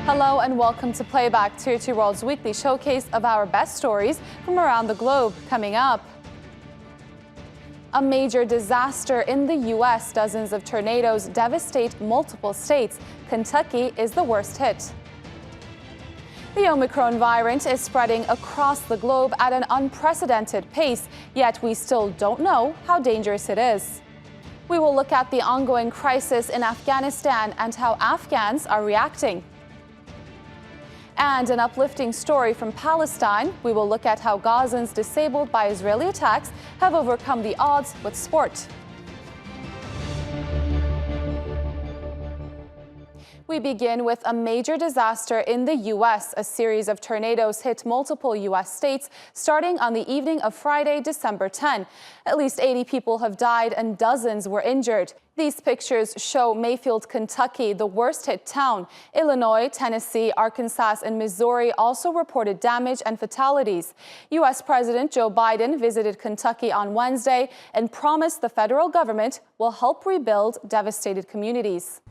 Hello and welcome to Playback, Tier 2 World's weekly showcase of our best stories from around the globe. Coming up, a major disaster in the U.S. Dozens of tornadoes devastate multiple states. Kentucky is the worst hit. The Omicron variant is spreading across the globe at an unprecedented pace, yet we still don't know how dangerous it is. We will look at the ongoing crisis in Afghanistan and how Afghans are reacting. And an uplifting story from Palestine. We will look at how Gazans disabled by Israeli attacks have overcome the odds with sport. We begin with a major disaster in the U.S. A series of tornadoes hit multiple U.S. states starting on the evening of Friday, December 10. At least 80 people have died and dozens were injured. These pictures show Mayfield, Kentucky, the worst hit town. Illinois, Tennessee, Arkansas, and Missouri also reported damage and fatalities. U.S. President Joe Biden visited Kentucky on Wednesday and promised the federal government will help rebuild devastated communities.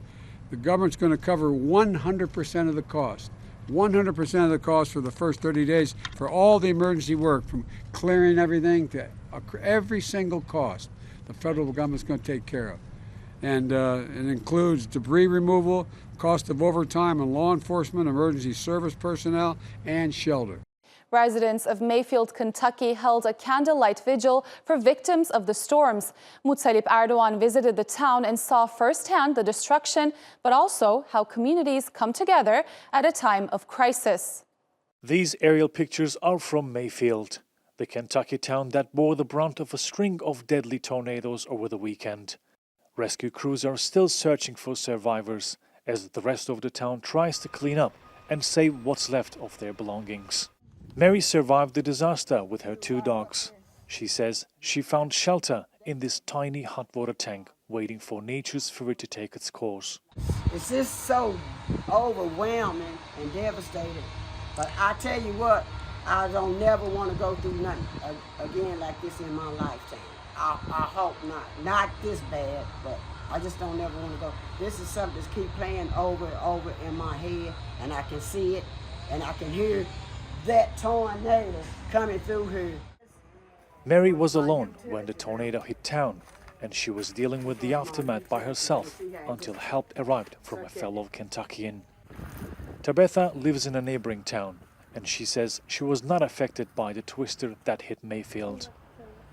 The government's going to cover 100% of the cost. 100% of the cost for the first 30 days for all the emergency work, from clearing everything to every single cost the federal government's going to take care of. And it includes debris removal, cost of overtime and law enforcement, emergency service personnel, and shelter. Residents of Mayfield, Kentucky held a candlelight vigil for victims of the storms. Recep Erdogan visited the town and saw firsthand the destruction, but also how communities come together at a time of crisis. These aerial pictures are from Mayfield, the Kentucky town that bore the brunt of a string of deadly tornadoes over the weekend. Rescue crews are still searching for survivors as the rest of the town tries to clean up and save what's left of their belongings. Mary survived the disaster with her 2 dogs. She says she found shelter in this tiny hot water tank, waiting for nature's fury to take its course. It's just so overwhelming and devastating. But I tell you what, I don't never want to go through nothing again like this in my lifetime. I hope not. Not this bad, but I just don't ever want to go. This is something that's keep playing over and over in my head, and I can see it, and I can hear that tornado coming through here. Mary was alone when the tornado hit town, and she was dealing with the aftermath by herself until help arrived from a fellow Kentuckian. Tabitha lives in a neighboring town, and she says she was not affected by the twister that hit Mayfield,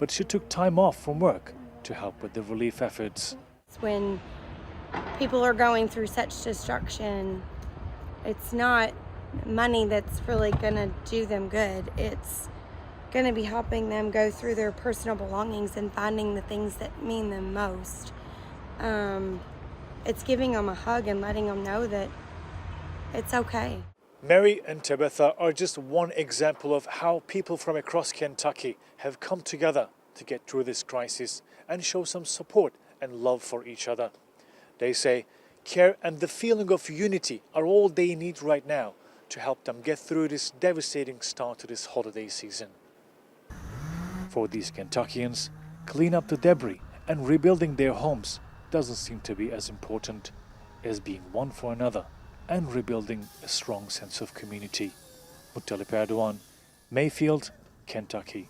but she took time off from work to help with the relief efforts. When people are going through such destruction, it's not money that's really going to do them good. It's going to be helping them go through their personal belongings and finding the things that mean them most. It's giving them a hug and letting them know that it's okay. Mary and Tabitha are just one example of how people from across Kentucky have come together to get through this crisis and show some support and love for each other. They say care and the feeling of unity are all they need right now to help them get through this devastating start to this holiday season. For these Kentuckians, clean up the debris and rebuilding their homes doesn't seem to be as important as being one for another and rebuilding a strong sense of community. Recep Erdogan, Mayfield, Kentucky.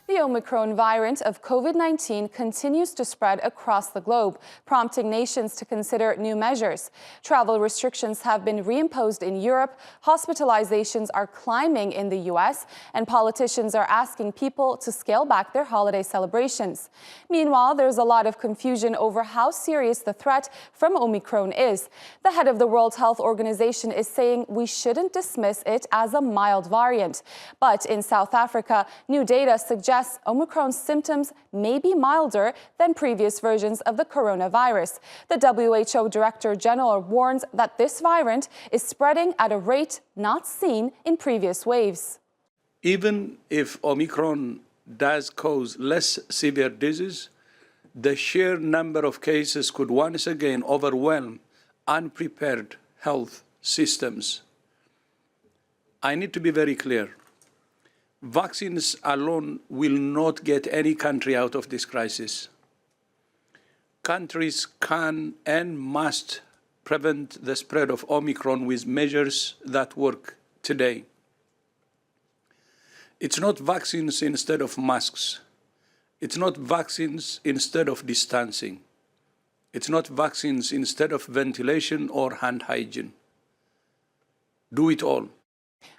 The Omicron variant of COVID-19 continues to spread across the globe, prompting nations to consider new measures. Travel restrictions have been reimposed in Europe, hospitalizations are climbing in the U.S., and politicians are asking people to scale back their holiday celebrations. Meanwhile, there's a lot of confusion over how serious the threat from Omicron is. The head of the World Health Organization is saying we shouldn't dismiss it as a mild variant. But in South Africa, new data suggests Omicron's symptoms may be milder than previous versions of the coronavirus. The WHO Director General warns that this variant is spreading at a rate not seen in previous waves. Even if Omicron does cause less severe disease, the sheer number of cases could once again overwhelm unprepared health systems. I need to be very clear. Vaccines alone will not get any country out of this crisis. Countries can and must prevent the spread of Omicron with measures that work today. It's not vaccines instead of masks. It's not vaccines instead of distancing. It's not vaccines instead of ventilation or hand hygiene. Do it all.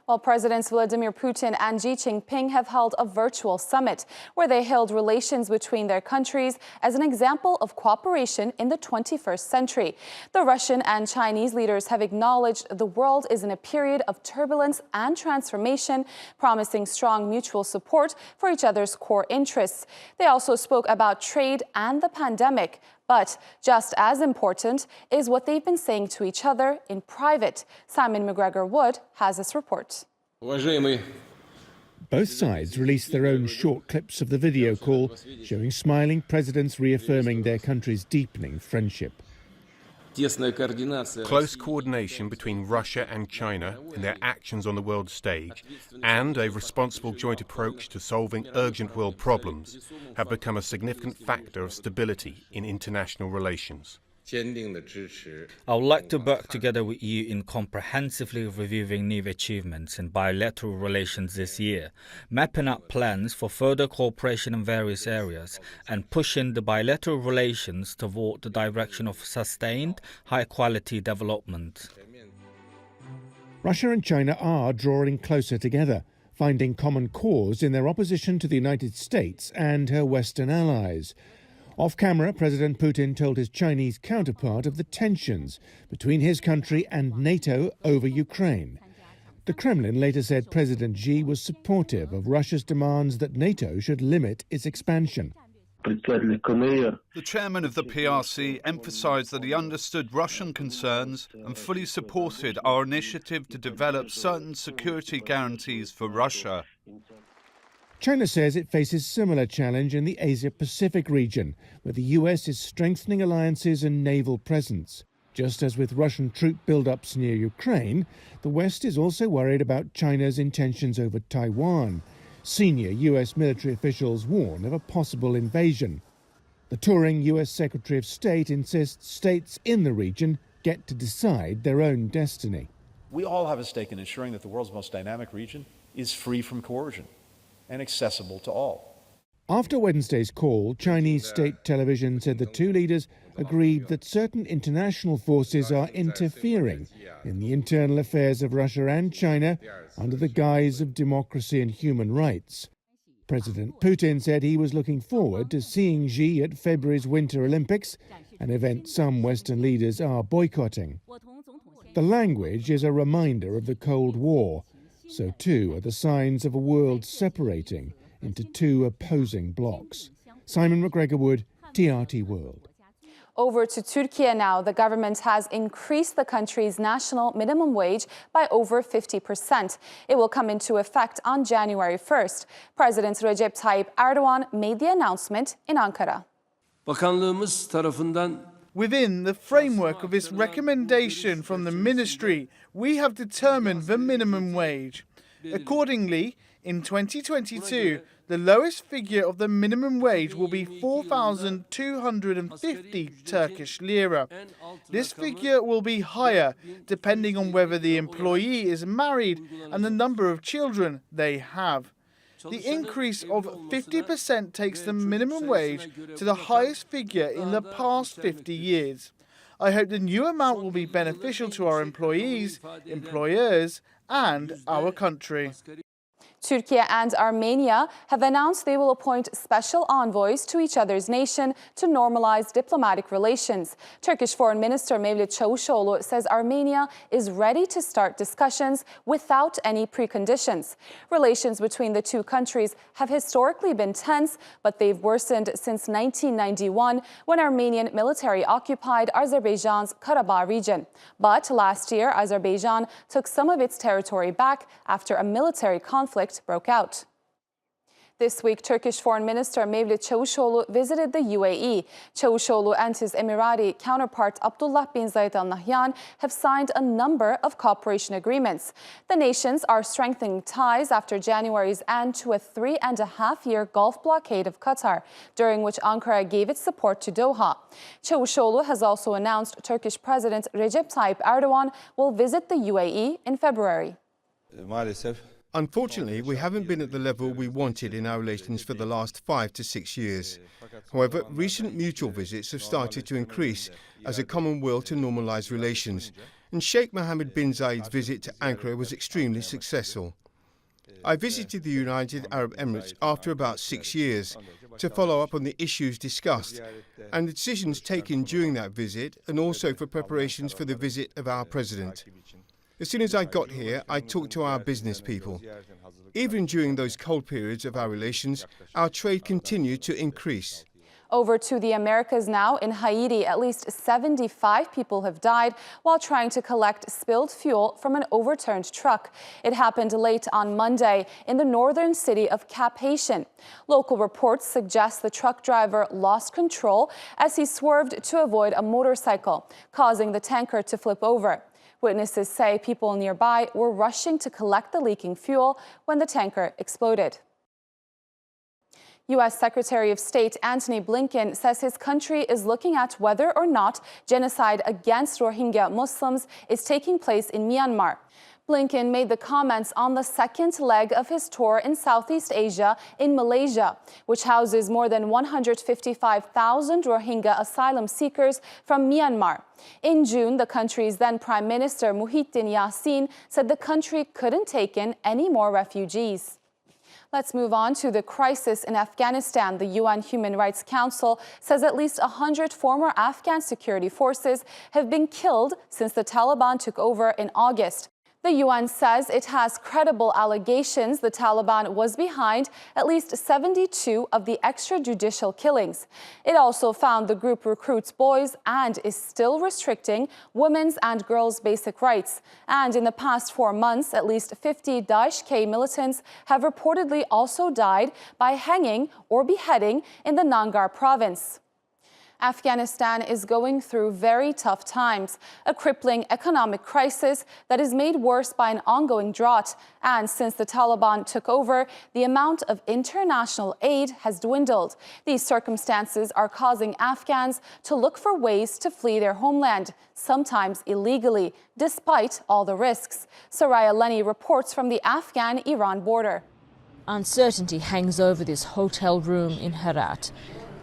Well, Presidents Vladimir Putin and Xi Jinping have held a virtual summit where they hailed relations between their countries as an example of cooperation in the 21st century. The Russian and Chinese leaders have acknowledged the world is in a period of turbulence and transformation, promising strong mutual support for each other's core interests. They also spoke about trade and the pandemic. But just as important is what they've been saying to each other in private. Simon McGregor-Wood has this report. Both sides released their own short clips of the video call, showing smiling presidents reaffirming their countries' deepening friendship. Close coordination between Russia and China in their actions on the world stage and a responsible joint approach to solving urgent world problems have become a significant factor of stability in international relations. I would like to work together with you in comprehensively reviewing new achievements in bilateral relations this year, mapping out plans for further cooperation in various areas, and pushing the bilateral relations toward the direction of sustained, high-quality development. Russia and China are drawing closer together, finding common cause in their opposition to the United States and her Western allies. Off-camera, President Putin told his Chinese counterpart of the tensions between his country and NATO over Ukraine. The Kremlin later said President Xi was supportive of Russia's demands that NATO should limit its expansion. The chairman of the PRC emphasized that he understood Russian concerns and fully supported our initiative to develop certain security guarantees for Russia. China says it faces similar challenge in the Asia-Pacific region, where the US is strengthening alliances and naval presence. Just as with Russian troop build-ups near Ukraine, the West is also worried about China's intentions over Taiwan. Senior US military officials warn of a possible invasion. The touring US Secretary of State insists states in the region get to decide their own destiny. We all have a stake in ensuring that the world's most dynamic region is free from coercion and accessible to all. After Wednesday's call, Chinese state television said the two leaders agreed that certain international forces are interfering in the internal affairs of Russia and China under the guise of democracy and human rights. President Putin said he was looking forward to seeing Xi at February's Winter Olympics, an event some Western leaders are boycotting. The language is a reminder of the Cold War. So too are the signs of a world separating into two opposing blocs. Simon McGregor-Wood, TRT World. Over to Turkey now. The government has increased the country's national minimum wage by over 50%. It will come into effect on January 1st. President Recep Tayyip Erdogan made the announcement in Ankara. Bakanlığımız tarafından Within the framework of this recommendation from the ministry, we have determined the minimum wage. Accordingly, in 2022, the lowest figure of the minimum wage will be 4,250 Turkish lira. This figure will be higher depending on whether the employee is married and the number of children they have. The increase of 50% takes the minimum wage to the highest figure in the past 50 years. I hope the new amount will be beneficial to our employees, employers, and our country. Turkey and Armenia have announced they will appoint special envoys to each other's nation to normalize diplomatic relations. Turkish Foreign Minister Mevlut Çavuşoğlu says Armenia is ready to start discussions without any preconditions. Relations between the two countries have historically been tense, but they've worsened since 1991 when Armenian military occupied Azerbaijan's Karabakh region. But last year, Azerbaijan took some of its territory back after a military conflict broke out. This week, Turkish Foreign Minister Mevlut Çavuşoğlu visited the UAE. Çavuşoğlu and his Emirati counterpart Abdullah bin Zayed Al Nahyan have signed a number of cooperation agreements. The nations are strengthening ties after January's end to a 3.5-year Gulf blockade of Qatar, during which Ankara gave its support to Doha. Çavuşoğlu has also announced Turkish President Recep Tayyip Erdogan will visit the UAE in February. Unfortunately, we haven't been at the level we wanted in our relations for the last 5 to 6 years. However, recent mutual visits have started to increase as a common will to normalise relations, and Sheikh Mohammed bin Zayed's visit to Ankara was extremely successful. I visited the United Arab Emirates after about 6 years to follow up on the issues discussed and the decisions taken during that visit, and also for preparations for the visit of our president. As soon as I got here, I talked to our business people. Even during those cold periods of our relations, our trade continued to increase. Over to the Americas now. In Haiti, at least 75 people have died while trying to collect spilled fuel from an overturned truck. It happened late on Monday in the northern city of Cap-Haïtien. Local reports suggest the truck driver lost control as he swerved to avoid a motorcycle, causing the tanker to flip over. Witnesses say people nearby were rushing to collect the leaking fuel when the tanker exploded. U.S. Secretary of State Antony Blinken says his country is looking at whether or not genocide against Rohingya Muslims is taking place in Myanmar. Blinken made the comments on the second leg of his tour in Southeast Asia in Malaysia, which houses more than 155,000 Rohingya asylum seekers from Myanmar. In June, the country's then Prime Minister Muhyiddin Yassin said the country couldn't take in any more refugees. Let's move on to the crisis in Afghanistan. The UN Human Rights Council says at least 100 former Afghan security forces have been killed since the Taliban took over in August. The UN says it has credible allegations the Taliban was behind at least 72 of the extrajudicial killings. It also found the group recruits boys and is still restricting women's and girls' basic rights. And in the past 4 months, at least 50 Daesh-K militants have reportedly also died by hanging or beheading in the Nangarhar province. Afghanistan is going through very tough times, a crippling economic crisis that is made worse by an ongoing drought. And since the Taliban took over, the amount of international aid has dwindled. These circumstances are causing Afghans to look for ways to flee their homeland, sometimes illegally, despite all the risks. Soraya Lenny reports from the Afghan-Iran border. Uncertainty hangs over this hotel room in Herat.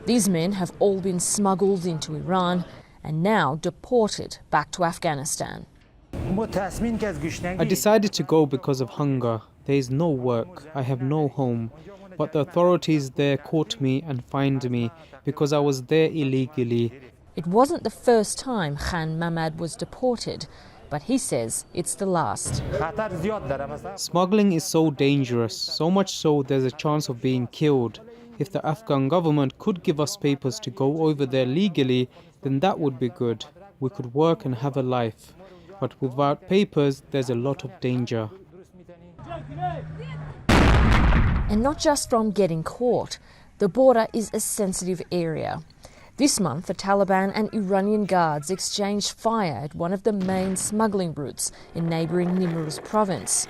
These men have all been smuggled into Iran and now deported back to Afghanistan. I decided to go because of hunger. There is no work. I have no home. But the authorities there caught me and fined me because I was there illegally. It wasn't the first time Khan Mamad was deported, but he says it's the last. Smuggling is so dangerous, so much so there's a chance of being killed. If the Afghan government could give us papers to go over there legally, then that would be good. We could work and have a life. But without papers, there's a lot of danger. And not just from getting caught. The border is a sensitive area. This month, the Taliban and Iranian guards exchanged fire at one of the main smuggling routes in neighbouring Nimruz province.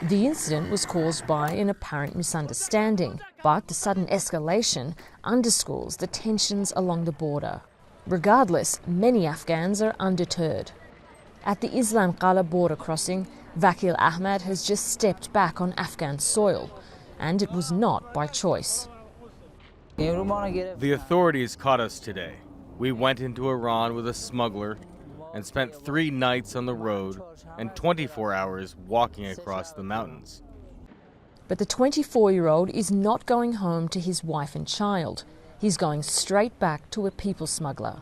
The incident was caused by an apparent misunderstanding, but the sudden escalation underscores the tensions along the border. Regardless, many Afghans are undeterred. At the Islam Qala border crossing, Vakil Ahmad has just stepped back on Afghan soil, and it was not by choice. The authorities caught us today. We went into Iran with a smuggler and spent 3 nights on the road and 24 hours walking across the mountains. But the 24-year-old is not going home to his wife and child. He's going straight back to a people smuggler.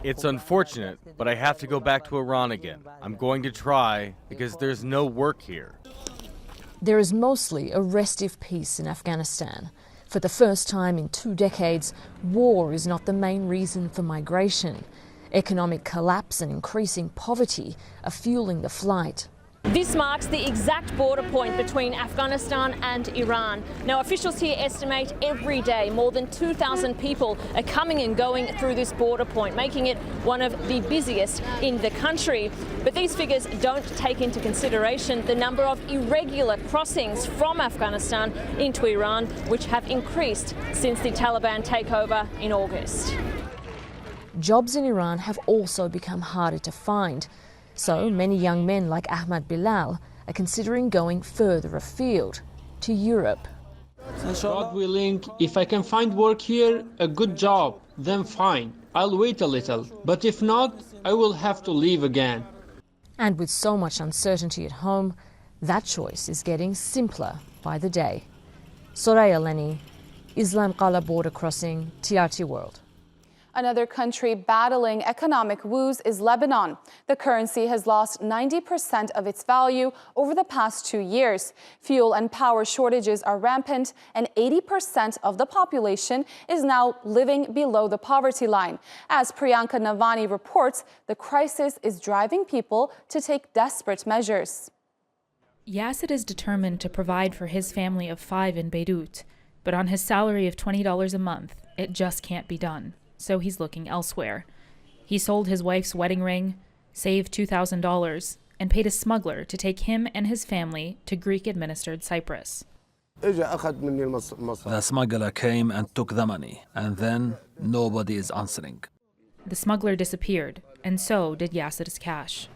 It's unfortunate, but I have to go back to Iran again. I'm going to try because there's no work here. There is mostly a restive peace in Afghanistan. For the first time in 2 decades, war is not the main reason for migration. Economic collapse and increasing poverty are fueling the flight. This marks the exact border point between Afghanistan and Iran. Now, officials here estimate every day more than 2,000 people are coming and going through this border point, making it one of the busiest in the country. But these figures don't take into consideration the number of irregular crossings from Afghanistan into Iran, which have increased since the Taliban takeover in August. Jobs in Iran have also become harder to find. So many young men like Ahmad Bilal are considering going further afield, to Europe. God willing, if I can find work here, a good job, then fine, I'll wait a little. But if not, I will have to leave again. And with so much uncertainty at home, that choice is getting simpler by the day. Soraya Leni, Islam Qala border crossing, TRT World. Another country battling economic woes is Lebanon. The currency has lost 90% of its value over the past 2 years. Fuel and power shortages are rampant, and 80% of the population is now living below the poverty line. As Priyanka Navani reports, the crisis is driving people to take desperate measures. Yasser is determined to provide for his family of 5 in Beirut, but on his salary of $20 a month, it just can't be done. So he's looking elsewhere. He sold his wife's wedding ring, saved $2,000, and paid a smuggler to take him and his family to Greek-administered Cyprus. The smuggler came and took the money, and then nobody is answering. The smuggler disappeared, and so did Yasser's cash.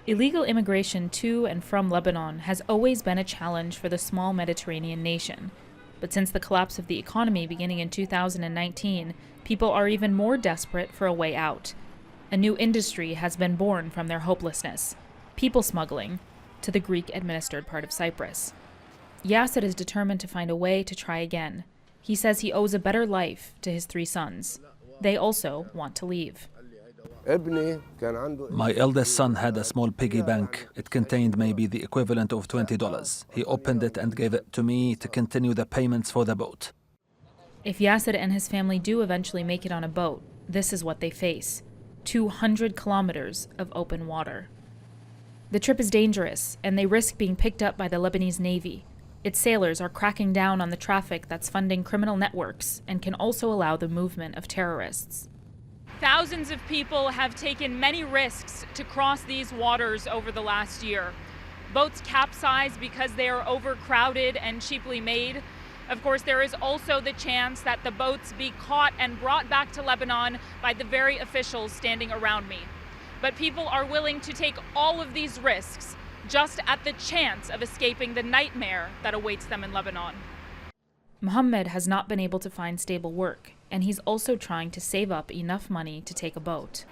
Illegal immigration to and from Lebanon has always been a challenge for the small Mediterranean nation. But since the collapse of the economy beginning in 2019, people are even more desperate for a way out. A new industry has been born from their hopelessness, people smuggling to the Greek-administered part of Cyprus. Yasser is determined to find a way to try again. He says he owes a better life to his 3 sons. They also want to leave. My eldest son had a small piggy bank. It contained maybe the equivalent of $20. He opened it and gave it to me to continue the payments for the boat. If Yasser and his family do eventually make it on a boat, this is what they face: 200 kilometers of open water. The trip is dangerous, and they risk being picked up by the Lebanese Navy. Its sailors are cracking down on the traffic that's funding criminal networks and can also allow the movement of terrorists. Thousands of people have taken many risks to cross these waters over the last year. Boats capsize because they are overcrowded and cheaply made. Of course, there is also the chance that the boats be caught and brought back to Lebanon by the very officials standing around me. But people are willing to take all of these risks just at the chance of escaping the nightmare that awaits them in Lebanon. Mohammed has not been able to find stable work, and he's also trying to save up enough money to take a boat.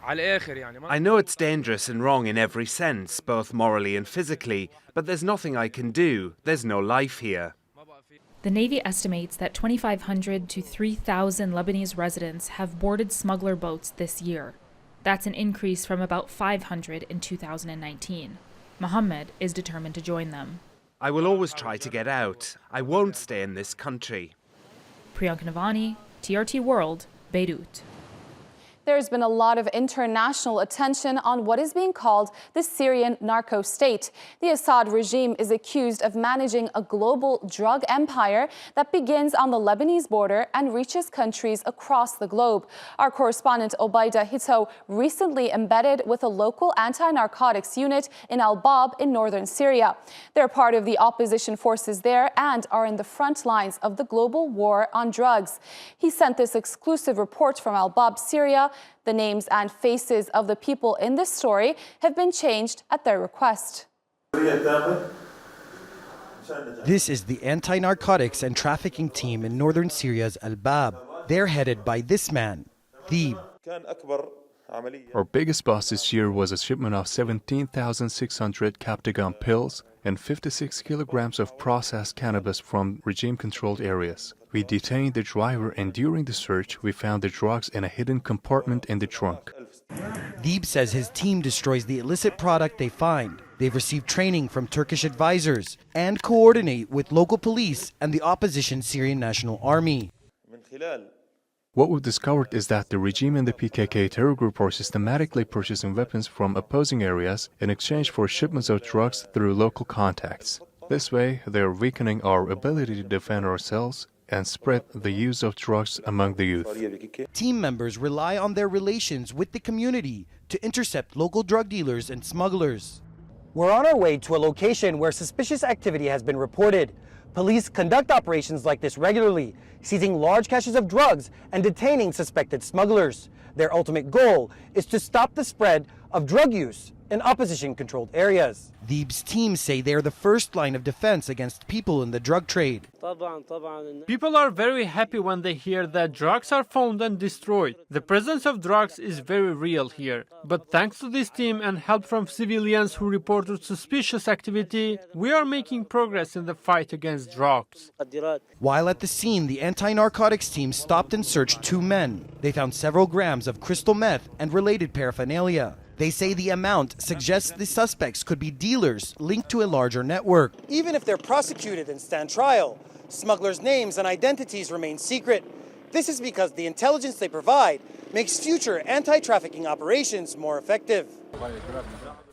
I know it's dangerous and wrong in every sense, both morally and physically, but there's nothing I can do. There's no life here. The Navy estimates that 2,500 to 3,000 Lebanese residents have boarded smuggler boats this year. That's an increase from about 500 in 2019. Mohammed is determined to join them. I will always try to get out. I won't stay in this country. Priyanka Navani, TRT World, Beirut. There's been a lot of international attention on what is being called the Syrian narco state. The Assad regime is accused of managing a global drug empire that begins on the Lebanese border and reaches countries across the globe. Our correspondent Obaida Hito recently embedded with a local anti-narcotics unit in Al-Bab in northern Syria. They're part of the opposition forces there and are in the front lines of the global war on drugs. He sent this exclusive report from Al-Bab, Syria. The names and faces of the people in this story have been changed at their request. This is the anti-narcotics and trafficking team in northern Syria's Al-Bab. They're headed by this man, Theeb. Our biggest bust this year was a shipment of 17,600 Captagon pills and 56 kilograms of processed cannabis from regime-controlled areas. We detained the driver, and during the search, we found the drugs in a hidden compartment in the trunk. Theeb says his team destroys the illicit product they find. They've received training from Turkish advisors and coordinate with local police and the opposition Syrian National Army. What we've discovered is that the regime and the PKK terror group are systematically purchasing weapons from opposing areas in exchange for shipments of drugs through local contacts. This way, they are weakening our ability to defend ourselves and spread the use of drugs among the youth. Team members rely on their relations with the community to intercept local drug dealers and smugglers. We're on our way to a location where suspicious activity has been reported. Police conduct operations like this regularly, seizing large caches of drugs and detaining suspected smugglers. Their ultimate goal is to stop the spread of drug use in opposition-controlled areas. These teams say they are the first line of defense against people in the drug trade. People are very happy when they hear that drugs are found and destroyed. The presence of drugs is very real here. But thanks to this team and help from civilians who reported suspicious activity, we are making progress in the fight against drugs. While at the scene, the anti-narcotics team stopped and searched 2 men. They found several grams of crystal meth and related paraphernalia. They say the amount suggests the suspects could be dealers linked to a larger network. Even if they're prosecuted and stand trial, smugglers' names and identities remain secret. This is because the intelligence they provide makes future anti-trafficking operations more effective.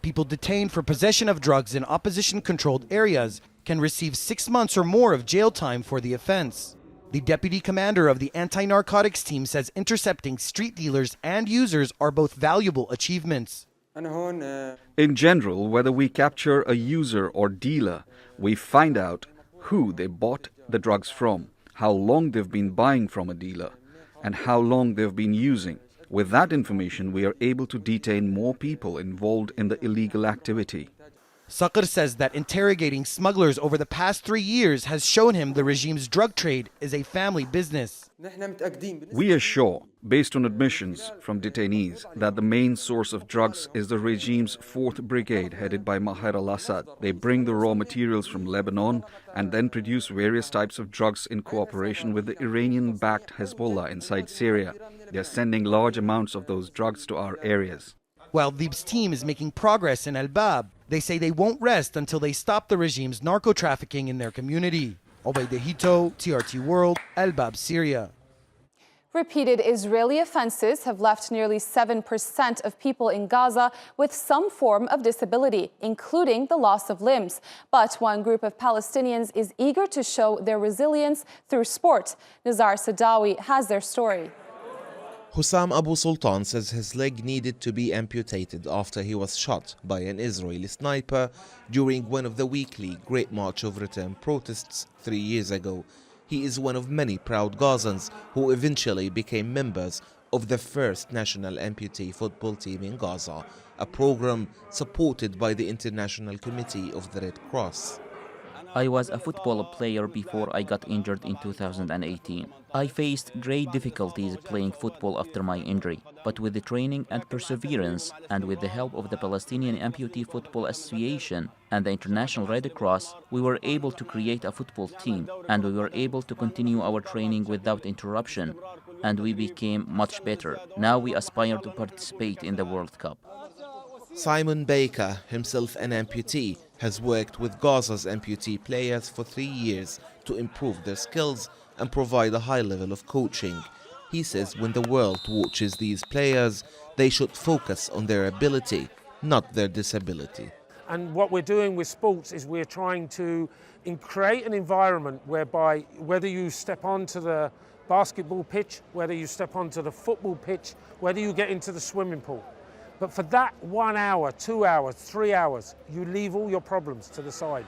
People detained for possession of drugs in opposition-controlled areas can receive 6 months or more of jail time for the offense. The deputy commander of the anti-narcotics team says intercepting street dealers and users are both valuable achievements. In general, whether we capture a user or dealer, we find out who they bought the drugs from, how long they've been buying from a dealer, and how long they've been using. With that information, we are able to detain more people involved in the illegal activity. Sakr says that interrogating smugglers over the past 3 years has shown him the regime's drug trade is a family business. We are sure, based on admissions from detainees, that the main source of drugs is the regime's 4th Brigade headed by Maher al-Assad. They bring the raw materials from Lebanon and then produce various types of drugs in cooperation with the Iranian-backed Hezbollah inside Syria. They are sending large amounts of those drugs to our areas. While Deeb's team is making progress in Al-Bab, they say they won't rest until they stop the regime's narco-trafficking in their community. Obeidehito, TRT World, Al-Bab, Syria. Repeated Israeli offenses have left nearly 7% of people in Gaza with some form of disability, including the loss of limbs. But one group of Palestinians is eager to show their resilience through sport. Nizar Sadawi has their story. Hussam Abu Sultan says his leg needed to be amputated after he was shot by an Israeli sniper during one of the weekly Great March of Return protests 3 years ago. He is one of many proud Gazans who eventually became members of the first national amputee football team in Gaza, a program supported by the International Committee of the Red Cross. I was a football player before I got injured in 2018. I faced great difficulties playing football after my injury, but with the training and perseverance, and with the help of the Palestinian Amputee Football Association and the International Red Cross, we were able to create a football team, and we were able to continue our training without interruption, and we became much better. Now we aspire to participate in the World Cup. Simon Baker, himself an amputee, has worked with Gaza's amputee players for 3 years to improve their skills and provide a high level of coaching. He says when the world watches these players, they should focus on their ability, not their disability. And what we're doing with sports is we're trying to create an environment whereby whether you step onto the basketball pitch, whether you step onto the football pitch, whether you get into the swimming pool, but for that 1 hour, 2 hours, 3 hours, you leave all your problems to the side.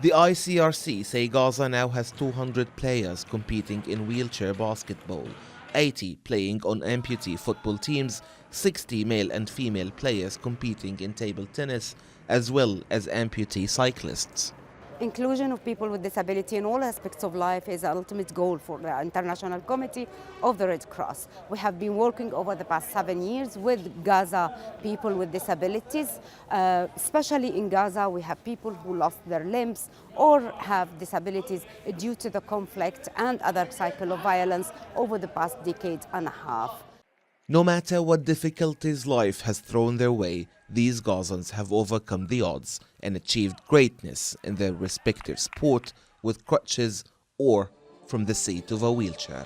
The ICRC say Gaza now has 200 players competing in wheelchair basketball, 80 playing on amputee football teams, 60 male and female players competing in table tennis, as well as amputee cyclists. Inclusion of people with disability in all aspects of life is the ultimate goal for the International Committee of the Red Cross. We have been working over the past 7 years with Gaza people with disabilities. Especially in Gaza, we have people who lost their limbs or have disabilities due to the conflict and other cycle of violence over the past decade and a half. No matter what difficulties life has thrown their way, these Gazans have overcome the odds and achieved greatness in their respective sport with crutches or from the seat of a wheelchair.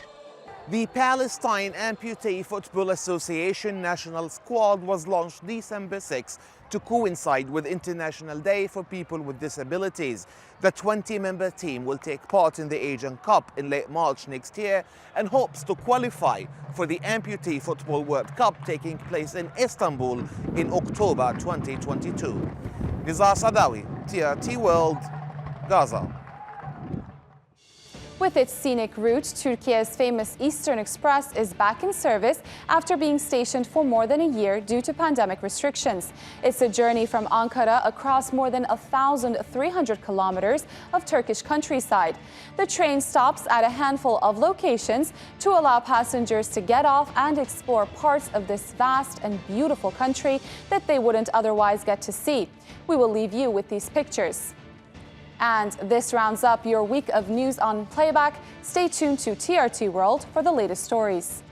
The Palestine Amputee Football Association national squad was launched December 6 to coincide with International Day for People with Disabilities. The 20-member team will take part in the Asian Cup in late March next year and hopes to qualify for the Amputee Football World Cup taking place in Istanbul in October 2022. Nizar Sadawi, TRT World, Gaza. With its scenic route, Turkey's famous Eastern Express is back in service after being stationed for more than a year due to pandemic restrictions. It's a journey from Ankara across more than 1,300 kilometers of Turkish countryside. The train stops at a handful of locations to allow passengers to get off and explore parts of this vast and beautiful country that they wouldn't otherwise get to see. We will leave you with these pictures. And this rounds up your week of news on playback. Stay tuned to TRT World for the latest stories.